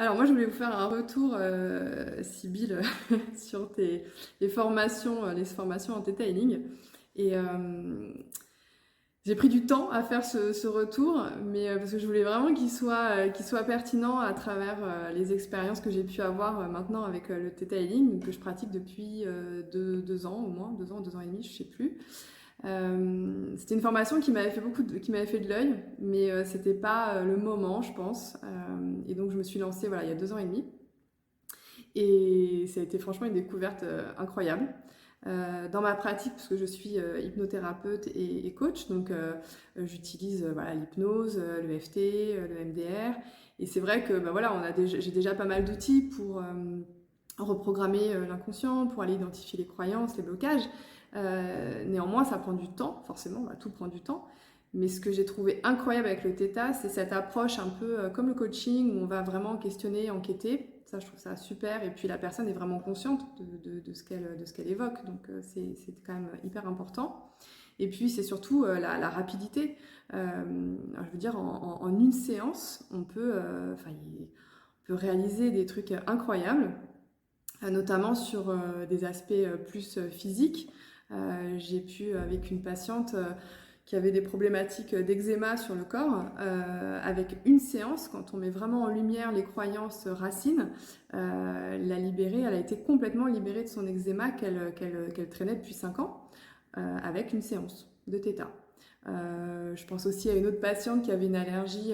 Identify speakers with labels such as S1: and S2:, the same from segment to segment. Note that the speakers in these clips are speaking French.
S1: Alors moi, je voulais vous faire un retour, Sybille, sur les formations en Theta Healing. Et j'ai pris du temps à faire ce retour, mais parce que je voulais vraiment qu'il soit pertinent à travers les expériences que j'ai pu avoir maintenant avec le Theta Healing, que je pratique depuis 2 ans au moins, 2 ans, 2 ans et demi, je sais plus. C'était une formation qui m'avait fait qui m'avait fait de l'œil, mais c'était pas le moment, je pense. Et donc je me suis lancée, voilà, il y a 2 ans et demi, et ça a été franchement une découverte incroyable. Dans ma pratique, parce que je suis hypnothérapeute et coach, donc j'utilise voilà, l'hypnose, le FT, le MDR, et c'est vrai que bah, voilà, j'ai déjà pas mal d'outils pour reprogrammer l'inconscient, pour aller identifier les croyances, les blocages. Néanmoins, ça prend du temps, forcément, bah, tout prend du temps. Mais ce que j'ai trouvé incroyable avec le Theta, c'est cette approche un peu comme le coaching, où on va vraiment questionner, enquêter. Ça, je trouve ça super. Et puis la personne est vraiment consciente de ce qu'elle évoque. Donc c'est quand même hyper important. Et puis c'est surtout la rapidité. Alors, je veux dire, en une séance, on peut réaliser des trucs incroyables, notamment sur des aspects plus physiques. J'ai pu, avec une patiente qui avait des problématiques d'eczéma sur le corps, avec une séance, quand on met vraiment en lumière les croyances racines, la libérer, elle a été complètement libérée de son eczéma qu'elle traînait depuis 5 ans, avec une séance de Theta. Je pense aussi à une autre patiente qui avait une allergie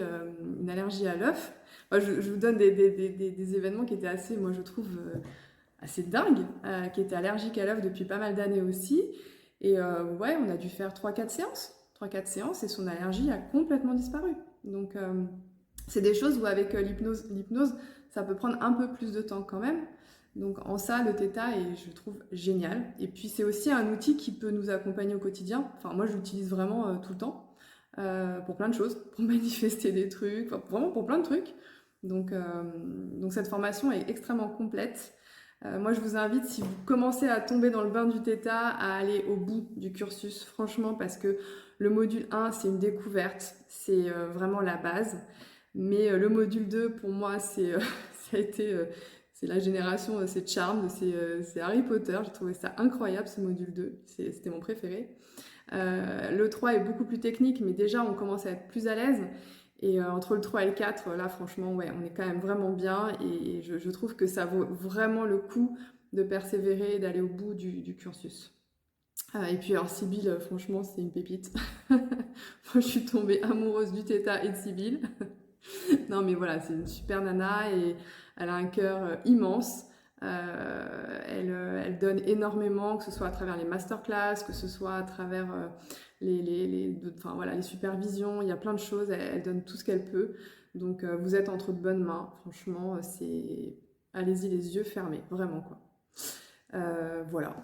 S1: à l'œuf. Moi, je vous donne des événements qui étaient assez, moi je trouve, assez dingues, qui était allergique à l'œuf depuis pas mal d'années aussi. Et ouais, on a dû faire 3-4 séances. 3-4 séances, et son allergie a complètement disparu. Donc c'est des choses où avec l'hypnose, ça peut prendre un peu plus de temps quand même. Donc en ça, le Theta est, je trouve, génial. Et puis c'est aussi un outil qui peut nous accompagner au quotidien. Enfin, moi, je l'utilise vraiment tout le temps, pour plein de choses, pour manifester des trucs, enfin, vraiment pour plein de trucs. Donc cette formation est extrêmement complète. Moi, je vous invite, si vous commencez à tomber dans le bain du Theta, à aller au bout du cursus, franchement, parce que le module 1, c'est une découverte, c'est vraiment la base. Mais le module 2, pour moi, ça a été, c'est la génération, c'est Charmed, c'est Harry Potter. J'ai trouvé ça incroyable, ce module 2. C'était mon préféré. Le 3 est beaucoup plus technique, mais déjà, on commence à être plus à l'aise. Et entre le 3 et le 4, là, franchement, ouais, on est quand même vraiment bien. Et je trouve que ça vaut vraiment le coup de persévérer et d'aller au bout du cursus. Et puis, alors, Sybille, franchement, c'est une pépite. Moi, je suis tombée amoureuse du Theta et de Sybille. Non, mais voilà, c'est une super nana et elle a un cœur immense. Elle donne énormément, que ce soit à travers les masterclass, que ce soit à travers enfin, voilà, les supervisions. Il y a plein de choses. Elle donne tout ce qu'elle peut. Donc, vous êtes entre de bonnes mains. Franchement, allez-y les yeux fermés, vraiment quoi. Voilà.